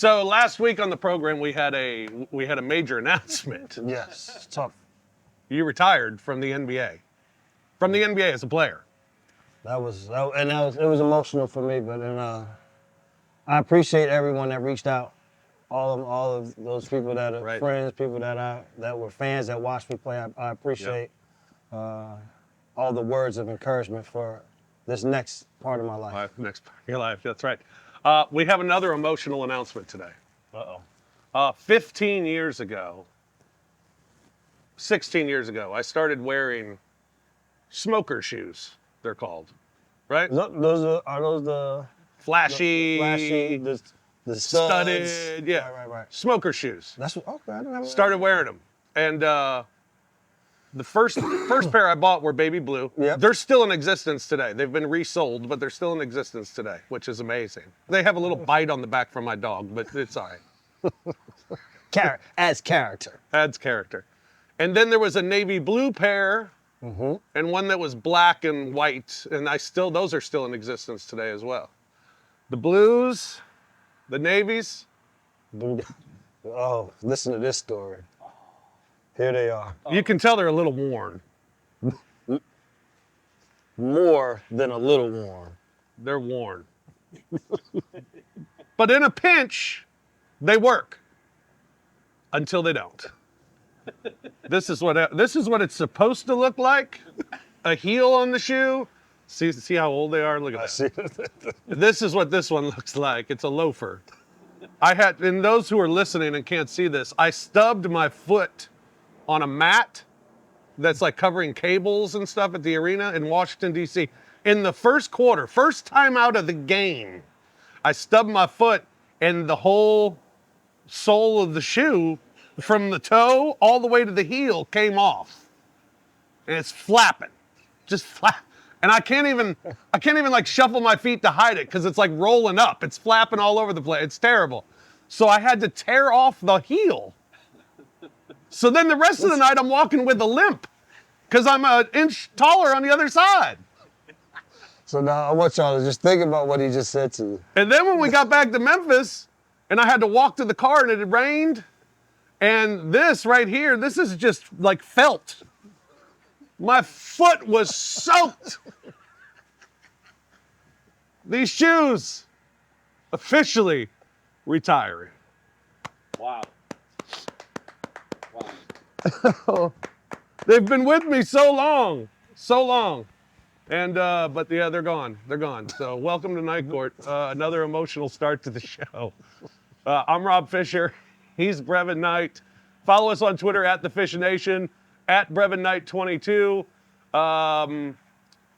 So last week on the program, we had a major announcement. Yes, it's tough. You retired from the NBA. From the NBA as a player. It was emotional for me, but I appreciate everyone that reached out. All of those people that are friends, people that were fans that watched me play. I appreciate all the words of encouragement for this next part of my life. Next part of your life, that's right. We have another emotional announcement today. 16 years ago, I started wearing smoker shoes, they're called, right? Are those the flashy, the studs? studded, yeah. Right. Smoker shoes. That's what, okay. I didn't have Started wearing them. And the first pair I bought were baby blue. Yep. They're still in existence today. They've been resold, but they're still in existence today, which is amazing. They have a little bite on the back from my dog, but it's all right. Adds character. Adds character. And then there was a navy blue pair and one that was black and white, and those are still in existence today as well. The blues, the navies. Oh, listen to this story. Here they are. You can tell they're a little worn. More than a little worn. They're worn. But in a pinch, they work. Until they don't. This is what it's supposed to look like. A heel on the shoe. See how old they are? Look at that. This is what this one looks like. It's a loafer. And those who are listening and can't see this, I stubbed my foot on a mat that's like covering cables and stuff at the arena in Washington, D.C. In the first quarter, first time out of the game, I stubbed my foot and the whole sole of the shoe from the toe all the way to the heel came off. And it's flapping. Just flap. And I can't even like shuffle my feet to hide it because it's like rolling up. It's flapping all over the place. It's terrible. So I had to tear off the heel. So then the rest of the night I'm walking with a limp because I'm an inch taller on the other side. So now I want y'all to just think about what he just said to you. And then when we got back to Memphis and I had to walk to the car and it had rained, and this right here, this is just like felt. My foot was soaked. These shoes officially retiring. Wow. They've been with me so long. And, but yeah, they're gone. So welcome to Night Court. Another emotional start to the show. I'm Rob Fisher. He's Brevin Knight. Follow us on Twitter at @TheFishNation, @BrevinKnight22.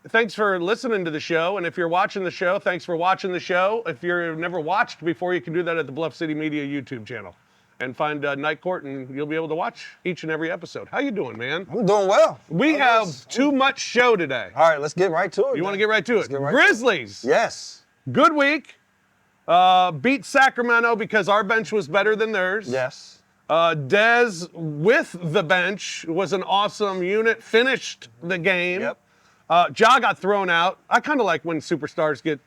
Thanks for listening to the show. And if you're watching the show, thanks for watching the show. If you've never watched before, you can do that at the Bluff City Media YouTube channel. And find Night Court, and you'll be able to watch each and every episode. How you doing, man? I'm doing well. We have too much show today. All right, let's get right to it. You want to get right to it? Grizzlies. Yes. Good week. Beat Sacramento because our bench was better than theirs. Yes. Dez with the bench was an awesome unit. Finished the game. Yep. Ja got thrown out. I kind of like when superstars get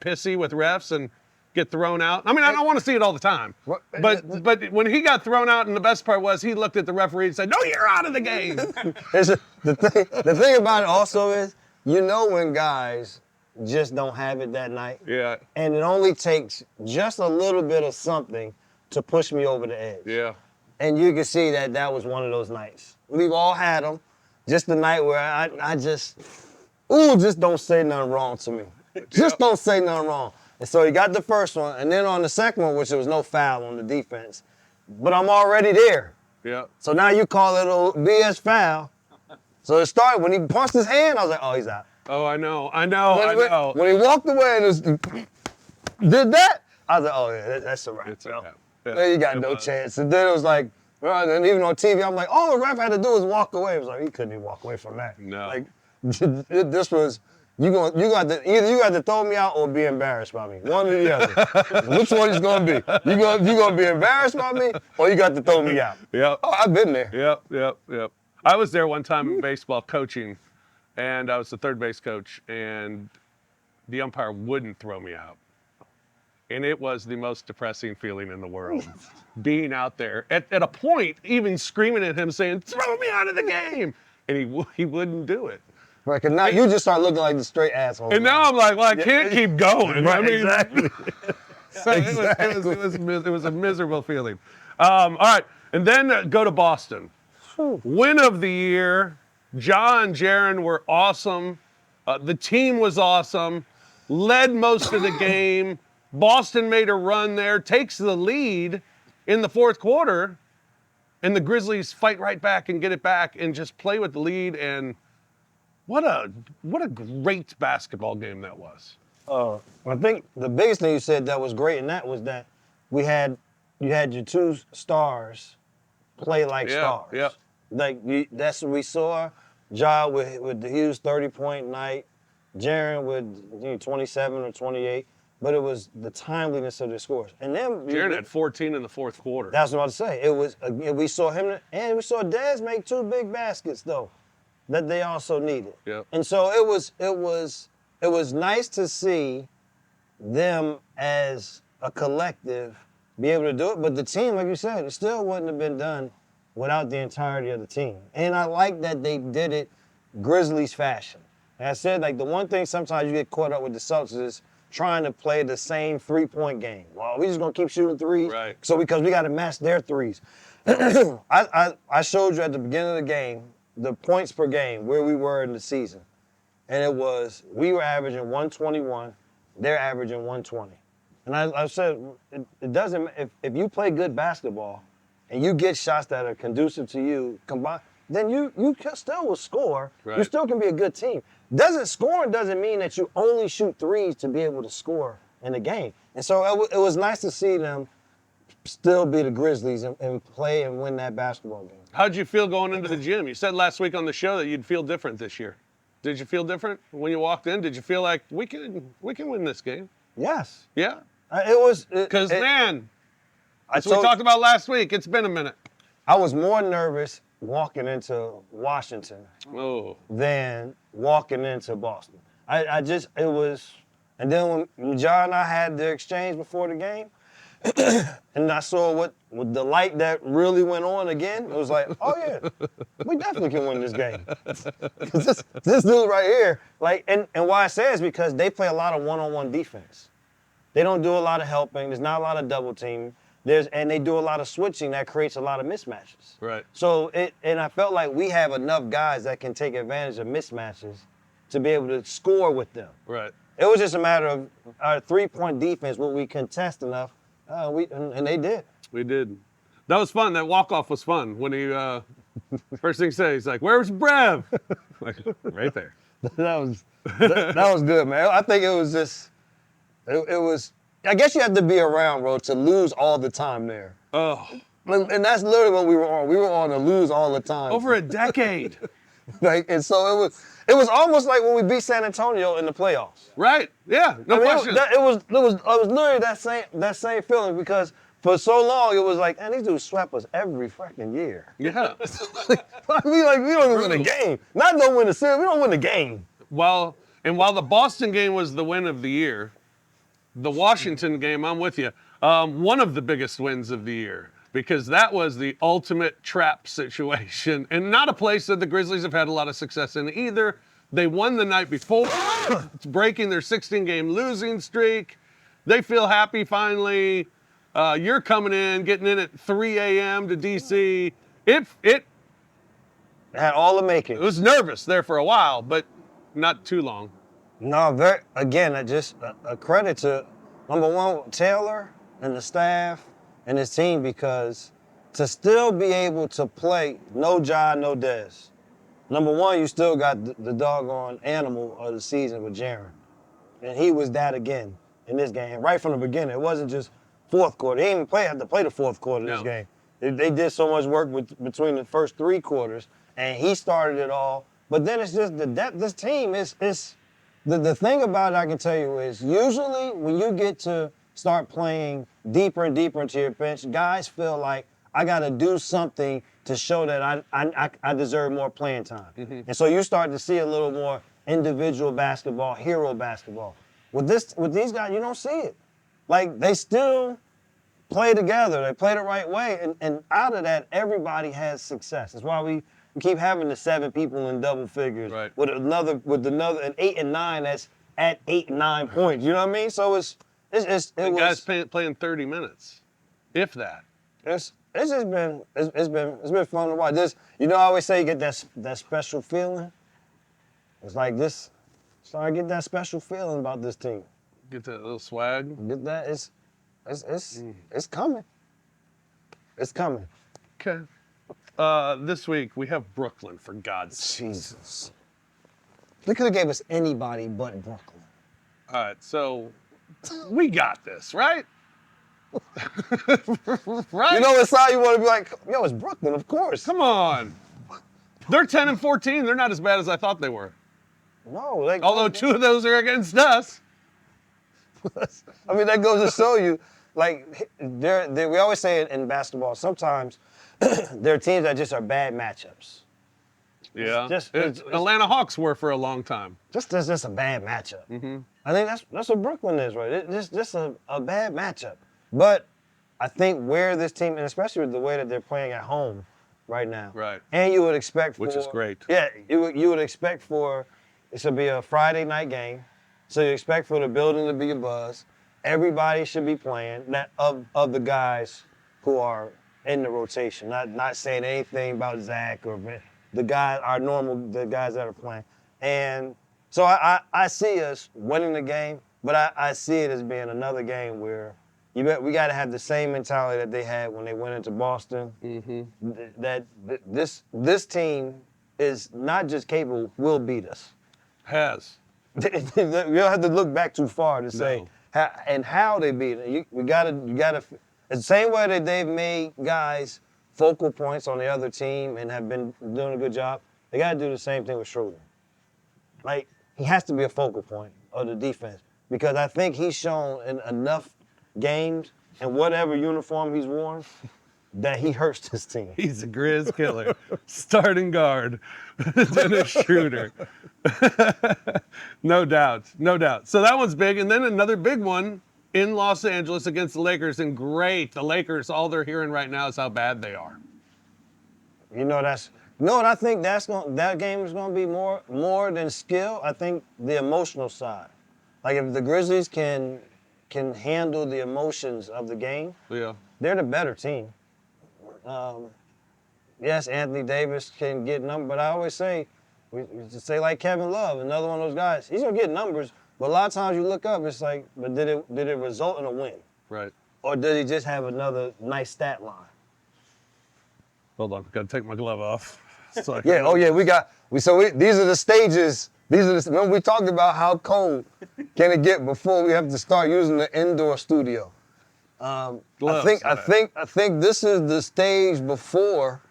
pissy with refs and get thrown out. I mean, I don't want to see it all the time. But when he got thrown out, and the best part was he looked at the referee and said, "No, you're out of the game." The thing about it also is, you know when guys just don't have it that night. Yeah. And it only takes just a little bit of something to push me over the edge. Yeah. And you can see that was one of those nights. We've all had them. Just the night where I just don't say nothing wrong to me. Just don't say nothing wrong. And so he got the first one, and then on the second one, which there was no foul on the defense, but I'm already there. Yeah. So now you call it a BS foul. So it started, when he punched his hand, I was like, oh, he's out. Oh, I know. When he walked away and did that, I was like, oh, yeah, that's a wrap. Yeah, you got no chance. And then it was like, and even on TV, I'm like, all the ref had to do was walk away. It was like, he couldn't even walk away from that. No. Like, this was, either you got to throw me out or be embarrassed by me. One or the other. Which one is going to be? You gonna be embarrassed by me or you got to throw me out? Yep. Oh, I've been there. Yep. I was there one time in baseball coaching, and I was the third base coach, and the umpire wouldn't throw me out. And it was the most depressing feeling in the world. Being out there. At a point, even screaming at him saying, throw me out of the game. And he wouldn't do it. Right, because now you just start looking like the straight asshole. And now I'm like, well, I can't keep going. Right, I mean, exactly. It was a miserable feeling. All right, and then go to Boston. Win of the year. Ja and Jaren were awesome. The team was awesome. Led most of the game. Boston made a run there, takes the lead in the fourth quarter, and the Grizzlies fight right back and get it back and just play with the lead. And what a great basketball game that was. I think the biggest thing you said that was great, and that was that you had your two stars play like stars. Yeah. That's what we saw. Ja with the huge 30-point night, Jaren with 27 or 28. But it was the timeliness of their scores. And then Jaren had 14 in the fourth quarter. That's what I was about to say. It was we saw him, and we saw Dez make 2 big baskets though, that they also needed. Yep. And so it was nice to see them as a collective be able to do it. But the team, like you said, it still wouldn't have been done without the entirety of the team. And I like that they did it Grizzlies fashion. Like I said, like the one thing sometimes you get caught up with the Celtics is trying to play the same 3-point game. Well, we just gonna keep shooting threes, right? So because we got to match their threes. I showed you at the beginning of the game the points per game where we were in the season, and it was we were averaging 121, they're averaging 120, and I said it doesn't if you play good basketball, and you get shots that are conducive to you combined, then you still will score. Right. You still can be a good team. Scoring doesn't mean that you only shoot threes to be able to score in the game. And so it was nice to see them still be the Grizzlies and play and win that basketball game. How'd you feel going into the gym? You said last week on the show that you'd feel different this year. Did you feel different when you walked in? Did you feel like we can win this game? Yes. Yeah? It was. Because, man, as we talked about last week, it's been a minute. I was more nervous walking into Washington than walking into Boston. It was, and then when John and I had the exchange before the game, and I saw what the light that really went on again, it was like, oh yeah, we definitely can win this game. this dude right here, like, and why I say is because they play a lot of one-on-one defense. They don't do a lot of helping. There's not a lot of double teaming. And they do a lot of switching that creates a lot of mismatches. Right. So and I felt like we have enough guys that can take advantage of mismatches to be able to score with them. Right. It was just a matter of our 3-point defense, when we contest enough, and they did. We did. That was fun. That walk-off was fun. When he, first thing he said, he's like, where's Brev? Like, right there. that was good, man. I think it was just, it was, I guess you have to be around, bro, to lose all the time there. Oh. And that's literally what we were on. We were on to lose all the time. Over a decade. And so it was almost like when we beat San Antonio in the playoffs. Right. Yeah. No question. It was literally that same feeling, because for so long it was like, man, these dudes swept us every freaking year. Yeah. we don't even win a game. Not don't win the series. We don't win the game. While the Boston game was the win of the year, the Washington game, I'm with you, one of the biggest wins of the year, because that was the ultimate trap situation, and not a place that the Grizzlies have had a lot of success in either. They won the night before, breaking their 16-game losing streak. They feel happy finally. You're coming in, getting in at 3 a.m. to D.C. It had all the making. It was nervous there for a while, but not too long. No, just a credit to, number one, Taylor and the staff and his team, because to still be able to play no Ja, no Dez. Number one, you still got the doggone animal of the season with Jaren. And he was that again in this game, right from the beginning. It wasn't just fourth quarter. He didn't have to play the fourth quarter of this game. They did so much work between the first 3 quarters, and he started it all. But then it's just the depth. This team is the thing about it, I can tell you, is usually when you get to start playing deeper and deeper into your bench, guys feel like, I got to do something to show that I deserve more playing time. Mm-hmm. And so you start to see a little more individual basketball, hero basketball. With these guys, you don't see it. like they still play together. They play the right way, and out of that, everybody has success. That's why we keep having the 7 people in double figures Right. with another an 8 and 9 that's at 8 and 9 points. You know what I mean? So guys playing 30 minutes, if that. It's been fun to watch. I always say you get that special feeling. It's like this. So I get that special feeling about this team. Get that little swag. Get that. It's coming. It's coming. Okay. This week we have Brooklyn, for God's sake. Jesus. They could have gave us anybody but Brooklyn. All right, so we got this, right? Right? You know, inside you want to be like, yo, it's Brooklyn, of course. Come on. They're 10 and 14. They're not as bad as I thought they were. No. Although 2 of those are against us. I mean, that goes to show you, like, we always say it in basketball, sometimes there are teams that just are bad matchups. Yeah. It's Atlanta Hawks were for a long time. Just a bad matchup. Mm-hmm. I think that's what Brooklyn is, right? It's just a bad matchup. But I think where this team, and especially with the way that they're playing at home right now. Right. And you would expect Which is great. Yeah, you would expect for it to be a Friday night game. So you expect for the building to be a buzz. Everybody should be playing of the guys who are in the rotation. Not saying anything about Zach or the guys that are playing. And so I see us winning the game, but I see it as being another game where we got to have the same mentality that they had when they went into Boston. Mm-hmm. That this team is not just capable, will beat us. Has. You don't have to look back too far to say how they beat it. You gotta. It's the same way that they've made guys focal points on the other team and have been doing a good job. They gotta do the same thing with Schroeder. Like, he has to be a focal point of the defense because I think he's shown in enough games and whatever uniform he's worn that he hurts his team. He's a Grizz killer. Starting guard. Dennis Schroeder. No doubt. So that one's big. And then another big one in Los Angeles against the Lakers. And great. The Lakers, all they're hearing right now is how bad they are. I think that game is going to be more than skill. I think the emotional side. Like if the Grizzlies can handle the emotions of the game, they're the better team. Yes, Anthony Davis can get numbers, but I always say, we say like Kevin Love, another one of those guys, he's gonna get numbers, but a lot of times you look up, it's like, but did it result in a win? Right. Or did he just have another nice stat line? Hold on, gotta take my glove off. So these are the stages. Remember we talked about how cold can it get before we have to start using the indoor studio. Gloves, I think this is the stage before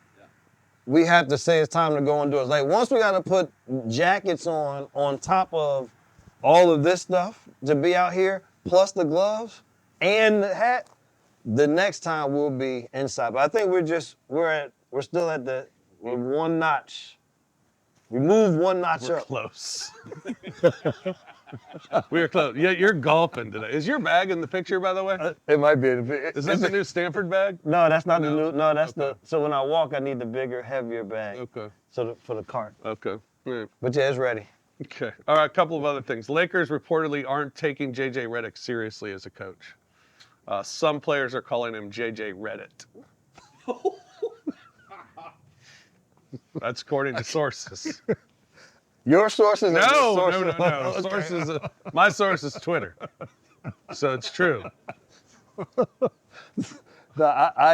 we have to say it's time to go indoors. Like once we got to put jackets on top of all of this stuff to be out here, plus the gloves and the hat, the next time we'll be inside. But I think we're still at we're one notch. We moved one notch up. Close. We were close. Yeah, you're golfing today. Is your bag in the picture, by the way? It might be. Is that the new Stanford bag? No, that's not the new. No, that's so when I walk, I need the bigger, heavier bag. Okay. So for the cart. Okay. Yeah. But yeah, it's ready. Okay. All right, a couple of other things. Lakers reportedly aren't taking J.J. Redick seriously as a coach. Some players are calling him J.J. Reddit. That's according to sources. Your sources? No. Okay. Sources. My source is Twitter, so it's true. I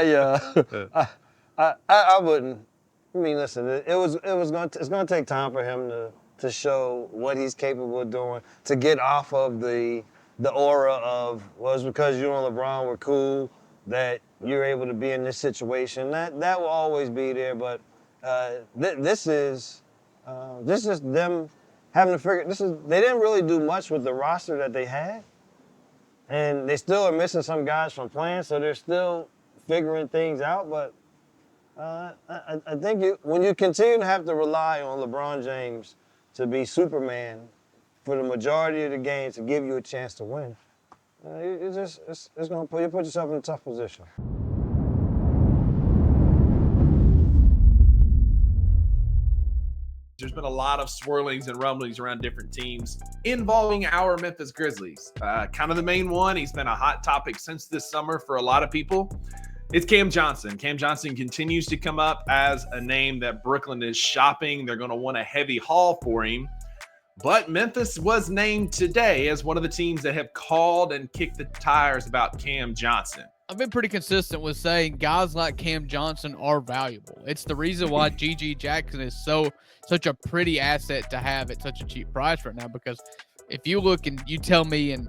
wouldn't. I mean, listen. It's going to take time for him to show what he's capable of doing, to get off of the aura of it's because you and LeBron were cool that you're able to be in this situation. That will always be there, but this is them having to figure. They didn't really do much with the roster that they had, and they still are missing some guys from playing, so they're still figuring things out. But I think when you continue to have to rely on LeBron James to be Superman for the majority of the games to give you a chance to win, It's going to put yourself in a tough position. There's been a lot of swirlings and rumblings around different teams involving our Memphis Grizzlies. Kind of the main one. He's been a hot topic since this summer for a lot of people. It's Cam Johnson. Cam Johnson continues to come up as a name that Brooklyn is shopping. They're going to want a heavy haul for him. But Memphis was named today as one of the teams that have called and kicked the tires about Cam Johnson. I've been pretty consistent with saying guys like Cam Johnson are valuable. It's the reason why Jaren Jackson is such a pretty asset to have at such a cheap price right now, because if you look and you tell me in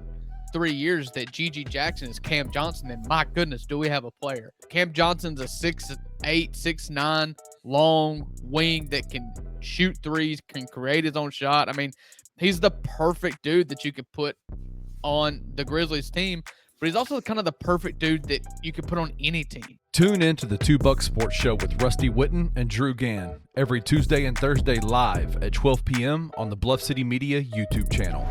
3 years that Jaren Jackson is Cam Johnson, then my goodness, do we have a player. Cam Johnson's a 6'8", 6'9", long wing that can shoot threes, can create his own shot. I mean, he's the perfect dude that you could put on the Grizzlies team, but he's also kind of the perfect dude that you could put on any team. Tune in to the 2 Buck Sports Show with Rusty Witten and Drew Gann every Tuesday and Thursday live at 12 p.m. on the Bluff City Media YouTube channel.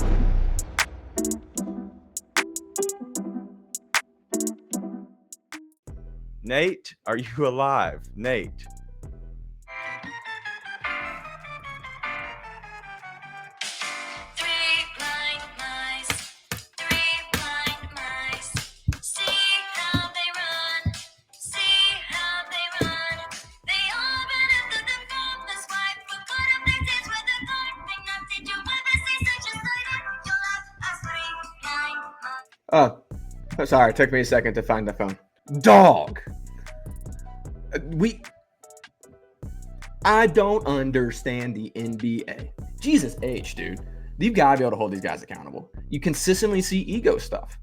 Nate, are you alive? Nate. Oh, sorry. It took me a second to find the phone. Dog. I don't understand the NBA. Jesus H, dude. You've got to be able to hold these guys accountable. You consistently see ego stuff.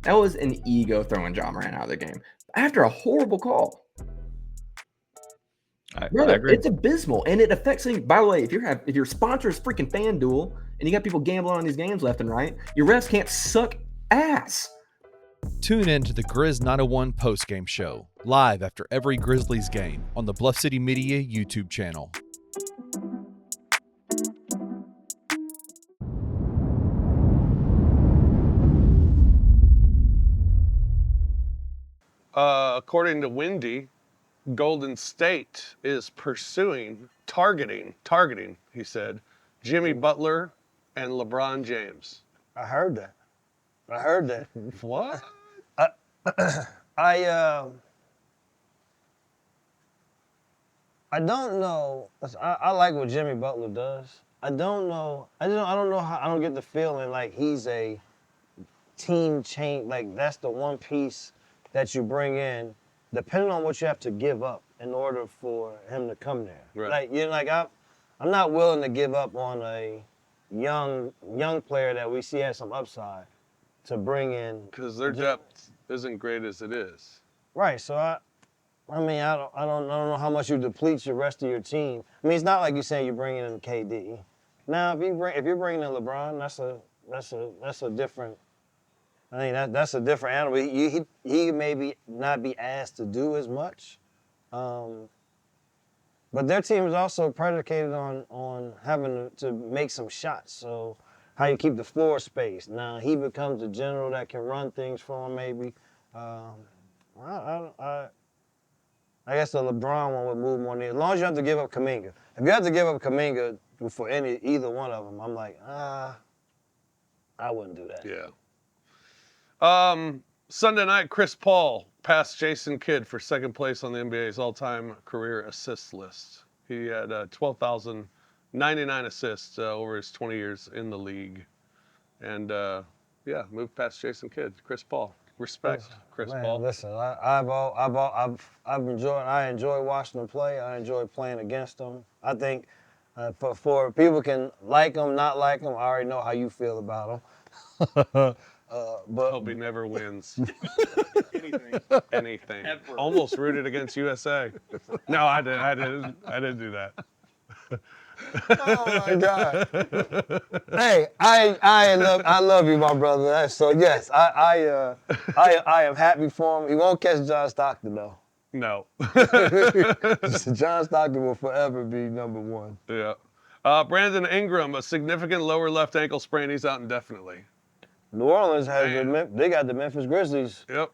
That was an ego throwing Ja Morant out of the game after a horrible call. Brother, I agree. It's abysmal, and it affects things. By the way, if your sponsor is freaking FanDuel and you got people gambling on these games left and right, your refs can't suck ass. Tune in to the Grizz 901 postgame show, live after every Grizzlies game on the Bluff City Media YouTube channel. According to Wendy, Golden State is targeting, he said, Jimmy Butler and LeBron James. I heard that. What? I don't know. I like what Jimmy Butler does. I don't know how. I don't get the feeling like he's a team change. Like that's the one piece that you bring in, depending on what you have to give up in order for him to come there. Right. I'm not willing to give up on a young player that we see has some upside to bring in. Because their depth isn't great as it is. Right. So I don't know how much you deplete your rest of your team. I mean, it's not like you're saying you're bringing in KD. Now, if you're bringing in LeBron, that's a different. I think that's a different animal. He maybe not be asked to do as much, but their team is also predicated on having to make some shots. So how you keep the floor space. Now he becomes a general that can run things for him. Maybe. I guess the LeBron one would move more near. As long as you have to give up Kuminga. If you have to give up Kuminga for either one of them, I'm like, I wouldn't do that. Yeah. Sunday night, Chris Paul passed Jason Kidd for second place on the NBA's all-time career assist list. He had 12,099 assists over his 20 years in the league. And, moved past Jason Kidd. Chris Paul. Respect, Chris Paul. Listen, I enjoy watching him play. I enjoy playing against him. I think for people can like him, not like him, I already know how you feel about him. But hope he never wins. Anything. Ever. Almost rooted against USA. No, I didn't do that. Oh my God! Hey, I love you, my brother. So yes, I am happy for him. He won't catch John Stockton though. No. John Stockton will forever be number one. Yeah. Brandon Ingram, a significant lower left ankle sprain. He's out indefinitely. New Orleans has they got the Memphis Grizzlies Yep.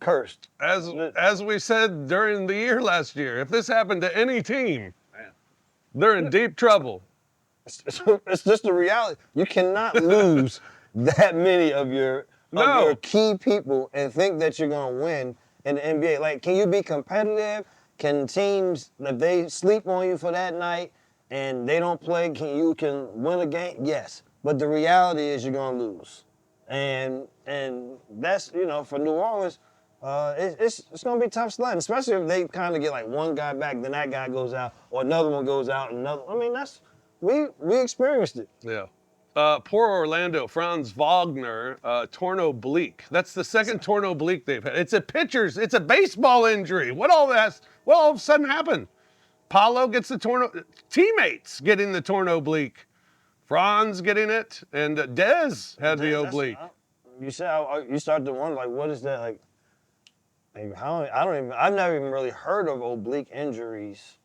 cursed. As we said during the year last year, if this happened to any team, they're in deep trouble. It's just the reality. You cannot lose that many of your key people and think that you're gonna win in the NBA. Like, can you be competitive? Can teams, if they sleep on you for that night and they don't play, you can win a game? Yes. But the reality is you're gonna lose. And that's, for New Orleans, it's gonna be tough sledding, especially if they kind of get like one guy back, then that guy goes out, or another one goes out, and another. I mean, we experienced it. Yeah. Poor Orlando, Franz Wagner, torn oblique. That's the second torn oblique they've had. It's a baseball injury. What all of a sudden happened? Paulo gets the teammates getting the torn oblique. Franz getting it, and Dez had the oblique. You said you start to wonder, like, what is that like? I've never even really heard of oblique injuries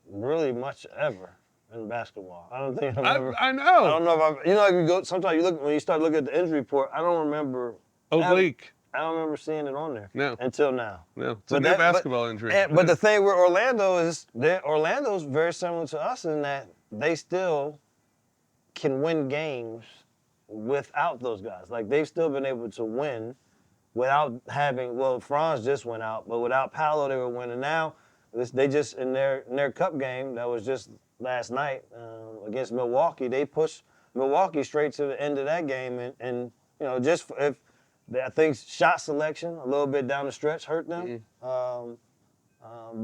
really much ever in basketball. I don't think I've ever. I know. I don't know if I've, sometimes when you start looking at the injury report, I don't remember. Oblique. I don't remember seeing it on there. No. Until now. No. It's a new basketball injury. But the thing with Orlando is Orlando's very similar to us in that they still can win games without those guys. Like, they've still been able to win without having, Franz just went out, but without Paolo, they were winning. Now, they just, in their cup game that was just last night against Milwaukee, they pushed Milwaukee straight to the end of that game. And just if I think shot selection a little bit down the stretch hurt them. But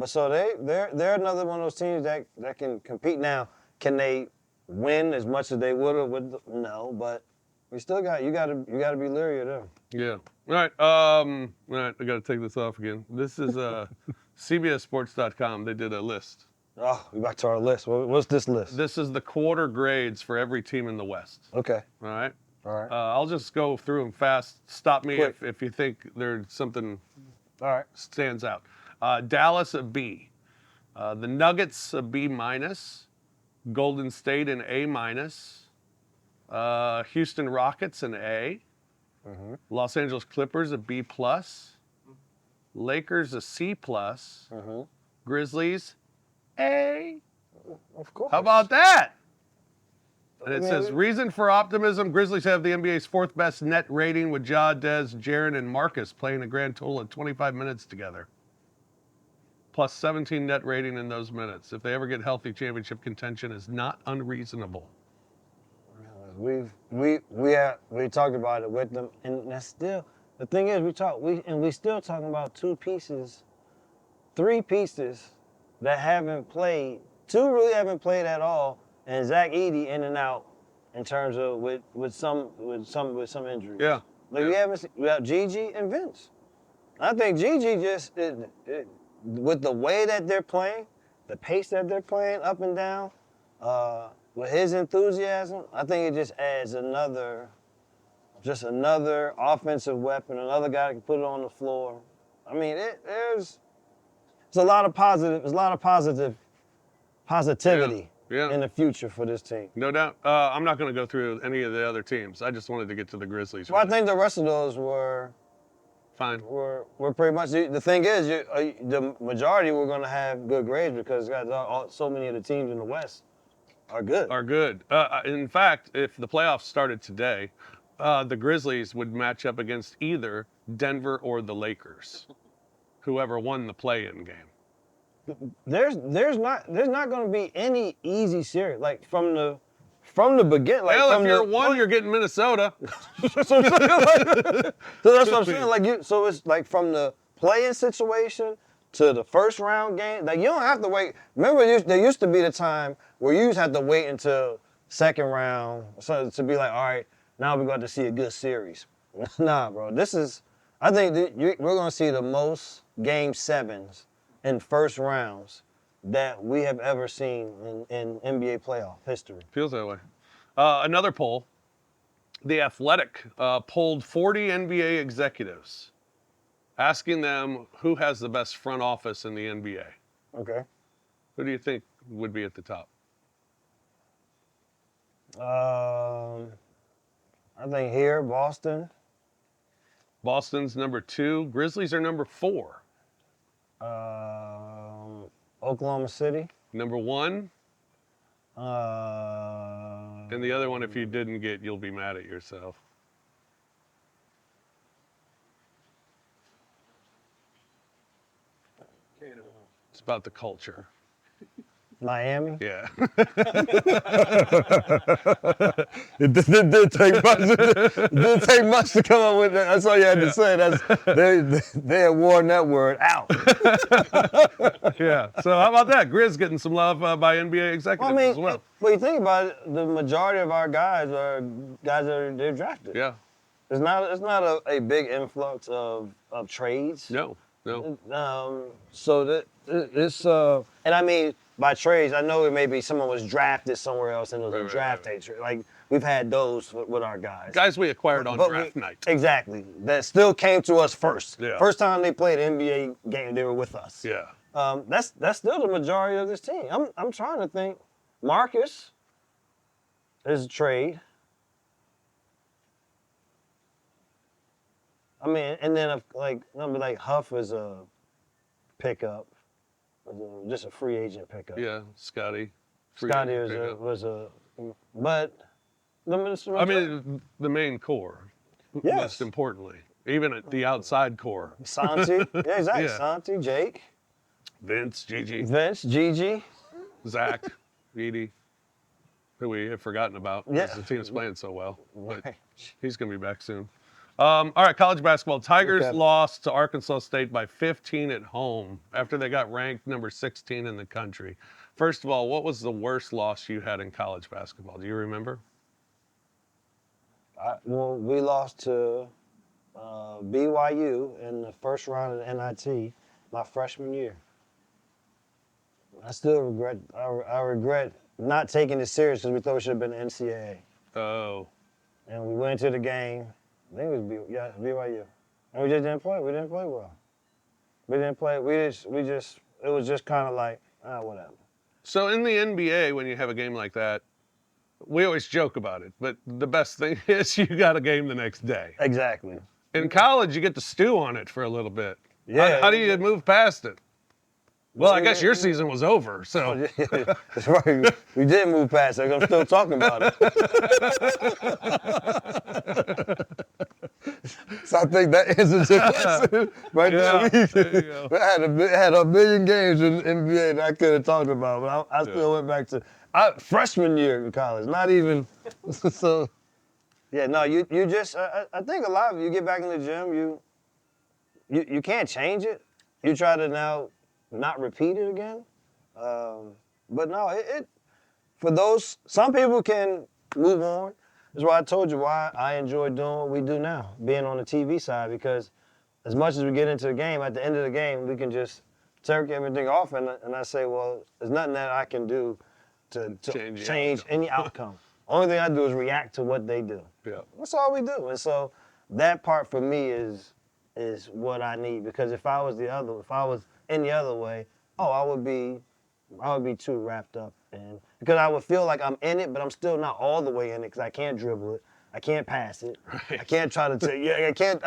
so they're another one of those teams that can compete. Now, can they win as much as they would have? No, but we still you got to be leery of them. Yeah. All right. All right. I got to take this off again. This is CBSSports.com. They did a list. Oh, we're back to our list. What's this list? This is the quarter grades for every team in the West. Okay. All right. All right. I'll just go through them fast. Stop me if you think there's something stands out. Dallas a B. The Nuggets a B minus. Golden State an A minus. Houston Rockets an A. Mm-hmm. Los Angeles Clippers a B plus. Lakers a C plus. Mm-hmm. Grizzlies A. Of course. How about that? And it says, reason for optimism, Grizzlies have the NBA's fourth best net rating with Ja, Dez, Jaren, and Marcus playing a grand total of 25 minutes together. Plus 17 net rating in those minutes. If they ever get healthy, championship contention is not unreasonable. We talked about it with them, and that's still the thing is we still talking about three pieces that haven't played. Two really haven't played at all. And Zach Edey in and out in terms of with some injuries. Yeah. Like we have Gigi and Vince. I think Gigi just with the way that they're playing, the pace that they're playing up and down, with his enthusiasm, I think it just adds another offensive weapon, another guy that can put it on the floor. I mean, there's a lot of positivity. Yeah. In the future for this team. No doubt. I'm not going to go through any of the other teams. I just wanted to get to the Grizzlies. Well, I think the rest of those were fine. Were pretty much. The thing is, the majority were going to have good grades because so many of the teams in the West are good. In fact, if the playoffs started today, the Grizzlies would match up against either Denver or the Lakers, whoever won the play-in game. There's not going to be any easy series like from the beginning. Like, well, if you're one, you're getting Minnesota. So that's what I'm saying. Like so it's like from the play-in situation to the first round game. Like, you don't have to wait. Remember, there used to be the time where you just had to wait until second round to be like, all right, now we're going to see a good series. Nah, bro. I think we're going to see the most game sevens in first rounds that we have ever seen in NBA playoff history. Feels that way. Another poll. The Athletic polled 40 NBA executives, asking them who has the best front office in the NBA. Okay. Who do you think would be at the top? I think here, Boston. Boston's number 2. Grizzlies are number 4. Oklahoma City. Number 1. And And the other one, if you didn't get, you'll be mad at yourself. It's about the culture. Miami. Yeah. It didn't take much to come up with that. That's all you had to say. They had worn that word out. Yeah. So how about that? Grizz getting some love by NBA executives as well. When you think about it, the majority of our guys are guys that they're drafted. Yeah. It's not a big influx of trades. No. So that it's and I mean by trades, I know it may be someone was drafted somewhere else and it was a draft day trade. Like we've had those with our guys. Guys we acquired on draft night. Exactly. That still came to us first. Yeah. First time they played an NBA game, they were with us. Yeah. That's still the majority of this team. I'm trying to think. Marcus is a trade. I mean, and then like Huff is a pickup, just a free agent pickup. Yeah, Scotty. Scotty was a, but I mean, the main core. Yes. Most importantly, even at the outside core. Santi, yeah, exactly. Yeah. Santi, Jake, Vince, Gigi, Zach, Edie, who we have forgotten about because the team's playing so well. But he's going to be back soon. All right, college basketball. Tigers lost to Arkansas State by 15 at home after they got ranked number 16 in the country. First of all, what was the worst loss you had in college basketball? Do you remember? Well, we lost to BYU in the first round of the NIT my freshman year. I still regret. I regret not taking it serious because we thought it should have been the NCAA. Oh. And we went to the game. I think it was BYU. And we just didn't play. We didn't play well. We didn't play. It was just kind of like, whatever. So in the NBA, when you have a game like that, we always joke about it, but the best thing is you got a game the next day. Exactly. In college, you get to stew on it for a little bit. Yeah. How do you move past it? Well, I guess your season was over, so. That's right. We did move past it. I'm still talking about it. So I think that answers your question. Right there. I had a million games in the NBA that I could have talked about, but I still went back to freshman year in college. Not even so. Yeah, no, you just. I think a lot of you get back in the gym. You can't change it. You try to now not repeat it again. But no, it for those, some people can move on. That's why I told you why I enjoy doing what we do now, being on the TV side, because as much as we get into the game, at the end of the game, we can just take everything off, and I say, well, there's nothing that I can do to change any outcome. Only thing I do is react to what they do. Yeah. That's all we do. And so that part for me is what I need, because if I was in the other way, I would be too wrapped up in, because I would feel like I'm in it, but I'm still not all the way in it because I can't dribble it, I can't pass it, I can't try to take. I can't.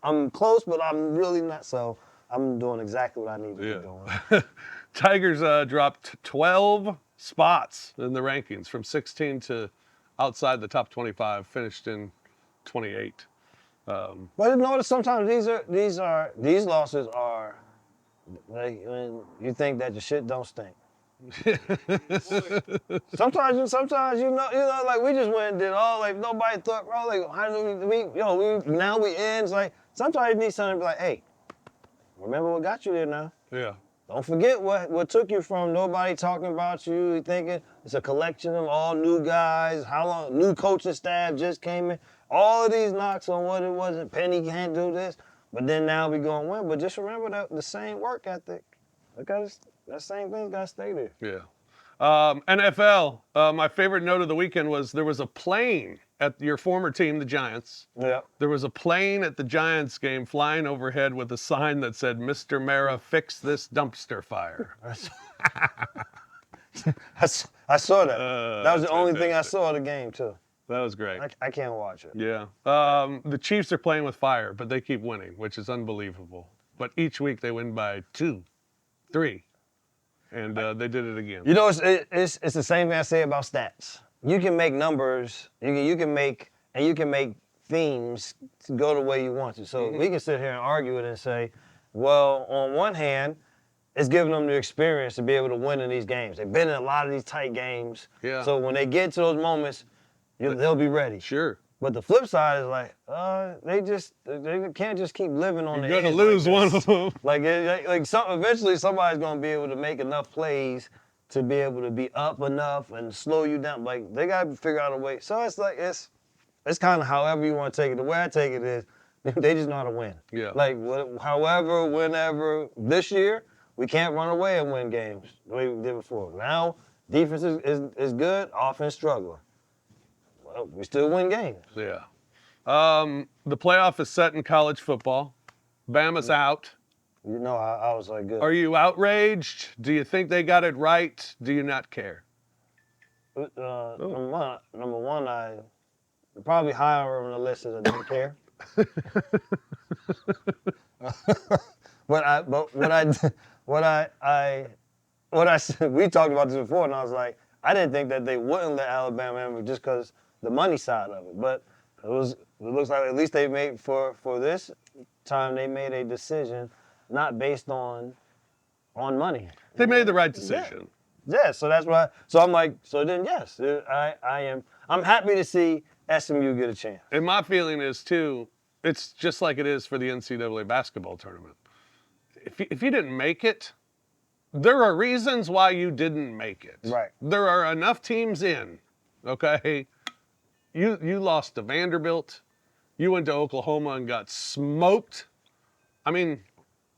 I'm close, but I'm really not. So I'm doing exactly what I need to be doing. Tigers dropped 12 spots in the rankings from 16 to outside the top 25, finished in 28. But you notice sometimes these losses are. Like when you think that your shit don't stink. sometimes you know, like we just went and did all, like nobody thought, bro, like how do we now we in. It's like sometimes you need something to be like, hey, remember what got you there now. Yeah. Don't forget what took you from nobody talking about you. You thinking it's a collection of all new guys. How long new coaching staff just came in. All of these knocks on what it wasn't. Penny can't do this. But then now we going to win. But just remember that the same work ethic. Because that same thing's got to stay there. Yeah. NFL, my favorite note of the weekend was there was a plane at your former team, the Giants. Yeah. There was a plane at the Giants game flying overhead with a sign that said, "Mr. Mara, fix this dumpster fire." I saw that. That was the only thing I saw of the game, too. That was great. I can't watch it. Yeah. The Chiefs are playing with fire, but they keep winning, which is unbelievable. But each week they win by 2, 3, and they did it again. You know, it's the same thing I say about stats. You can make numbers, you can make themes to go the way you want to. So we can sit here and argue it and say, well, on one hand, it's giving them the experience to be able to win in these games. They've been in a lot of these tight games. Yeah. So when they get to those moments, they'll be ready. Sure. But the flip side is like, they can't just keep living on You're the edge gonna lose like one this. of them. Eventually somebody's gonna be able to make enough plays to be able to be up enough and slow you down. Like they gotta figure out a way. So it's like it's kind of however you want to take it. The way I take it is, they just know how to win. Yeah. Like however, whenever. This year, we can't run away and win games the way we did before. Now defense is good, offense struggling. Well, we still win games. Yeah. The playoff is set in college football. Bama's out. You know, I was like, good. Are you outraged? Do you think they got it right? Do you not care? Number one, I probably higher on the list is I don't care. We talked about this before, and I was like, I didn't think that they wouldn't let Alabama in just because the money side of it. But it looks like at least they made for this time they made a decision not based on money. They made the right decision. Yeah, so that's why. So I'm like, so then yes, I'm happy to see SMU get a chance. And my feeling is too, it's just like it is for the NCAA basketball tournament. If you didn't make it, there are reasons why you didn't make it. Right. There are enough teams in, okay? You lost to Vanderbilt. You went to Oklahoma and got smoked. I mean,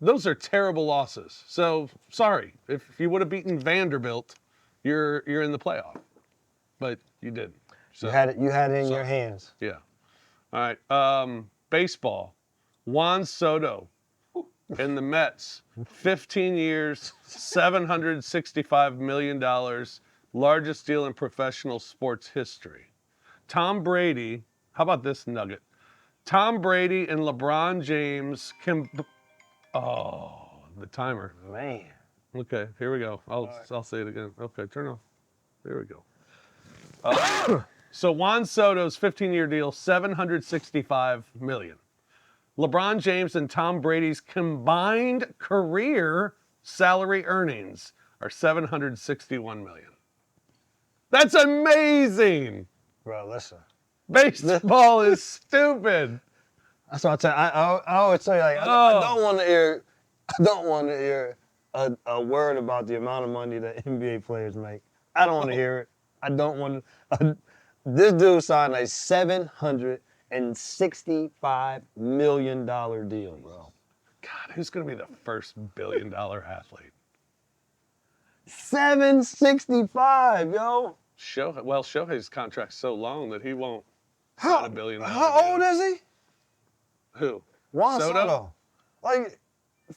those are terrible losses. So, sorry. If you would have beaten Vanderbilt, you're in the playoff. But you didn't. So, You had it in your hands. yeah. All right. Baseball. Juan Soto and the Mets. 15 years, $765 million. Largest deal in professional sports history. Tom Brady. How about this nugget? Tom Brady and LeBron James can... Oh, the timer. Man. Okay, here we go. I'll say it again. Okay, turn off. There we go. So Juan Soto's 15-year deal, $765 million. LeBron James and Tom Brady's combined career salary earnings are $761 million. That's amazing. Bro, listen. Baseball is stupid. That's what I tell you. I always tell you, like, I don't want to hear a word about the amount of money that NBA players make. I don't want to hear it. I don't want to. This dude signed a $765 million deal, bro. God, who's going to be the first billion-dollar athlete? 765, yo. Shohei's contract's so long that he won't sign $1 billion. How old is he? Who? Juan Soto. Like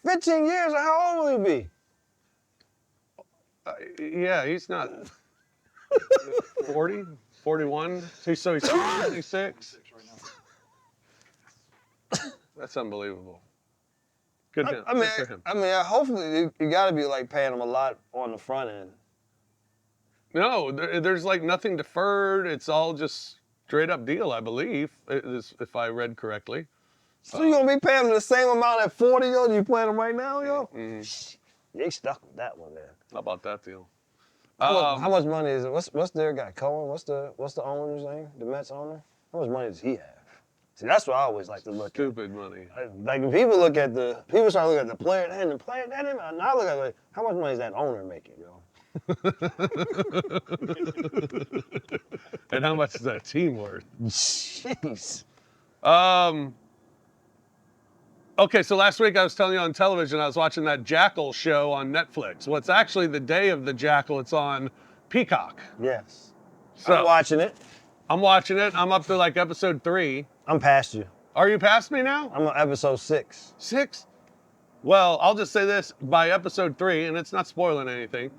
15 years, how old will he be? Yeah, he's not 40, 41. He's 26. That's unbelievable. Good for him. Hopefully you got to be like paying him a lot on the front end. No, there's like nothing deferred. It's all just straight up deal, I believe, if I read correctly. So you gonna be paying him the same amount at 40, yo? You paying him right now, yo? Mm-hmm. They stuck with that one, man. How about that deal? How much money is it? What's their guy? Cohen? What's the owner's name? The Mets owner? How much money does he have? See, that's what I always like to look at. Stupid money. Like when people start to look at the player, and the player, and I look at like, how much money is that owner making, yo? And how much is that team worth? Jeez. Okay, so last week I was telling you on television I was watching that Jackal show on Netflix. Well, it's actually the day of the Jackal. It's on Peacock. Yes. So, I'm watching it. I'm watching it. I'm up to like episode 3. I'm past you. Are you past me now? I'm on episode 6. 6? Well, I'll just say this. By episode 3, and it's not spoiling anything,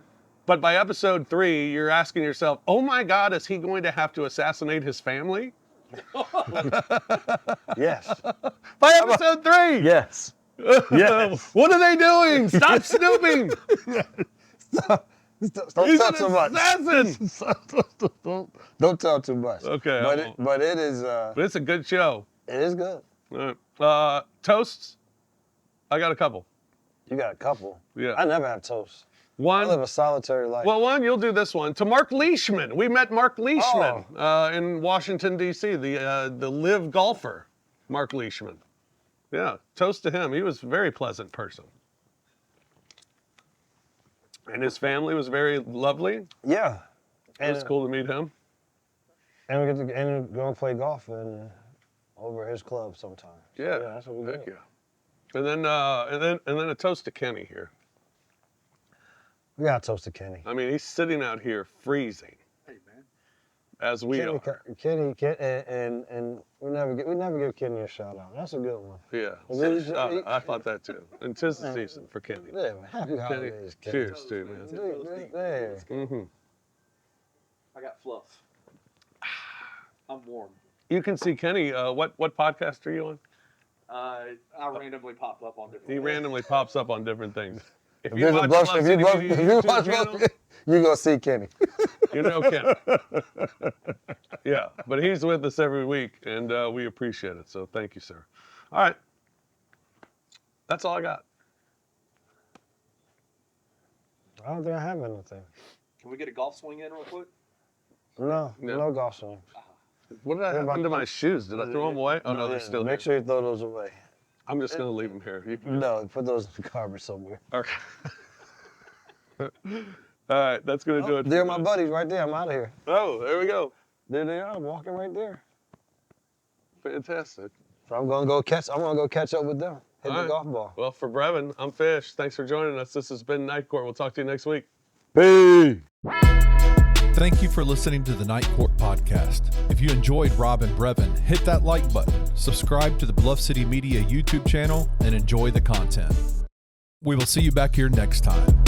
But by episode 3, you're asking yourself, oh my God, is he going to have to assassinate his family? Yes. By episode 3! Yes. Yes. What are they doing? Stop snooping! Don't He's tell an too much. assassin! Don't tell too much. Okay. But it is. But it's a good show. It is good. All right. Toasts? I got a couple. You got a couple. Yeah. I never have toast. I One. live a solitary life. Well, you'll do this one. To Mark Leishman. We met Mark Leishman in Washington, D.C., the live golfer, Mark Leishman. Yeah, toast to him. He was a very pleasant person. And his family was very lovely. Yeah. It was cool to meet him. And we get to go and play golf over his club sometimes. Yeah, that's what we heck do. Yeah. And then a toast to Kenny here. We got to toast to Kenny. I mean, he's sitting out here freezing. Hey, man. As we are. Kenny, and we never give Kenny a shout out. That's a good one. Yeah. I thought that too. And 'tis the season for Kenny. Yeah, happy holidays, Kenny. Cheers, dude, man. There. Mm-hmm. I got fluff. I'm warm. You can see Kenny. What podcast are you on? I randomly pop up on different. He randomly pops up on different things. If you watch Bluff City YouTube, you're going to see Kenny. You know Kenny. Yeah, but he's with us every week, and we appreciate it. So thank you, sir. All right. That's all I got. I don't think I have anything. Can we get a golf swing in real quick? No golf swing. What did I have under my shoes? Did I throw them away? Oh, no, they're still there. Make sure you throw those away. I'm just going to leave them here. No, put those in the garbage somewhere. Okay. All right, that's going to do it. They're my buddies right there. I'm out of here. Oh, there we go. There they are, walking right there. Fantastic. So I'm gonna go catch up with them. Hit the golf ball. Well, for Brevin, I'm Fish. Thanks for joining us. This has been Night Court. We'll talk to you next week. Peace. Thank you for listening to the Night Court podcast. If you enjoyed Rob and Brevin, hit that like button, subscribe to the Bluff City Media YouTube channel, and enjoy the content. We will see you back here next time.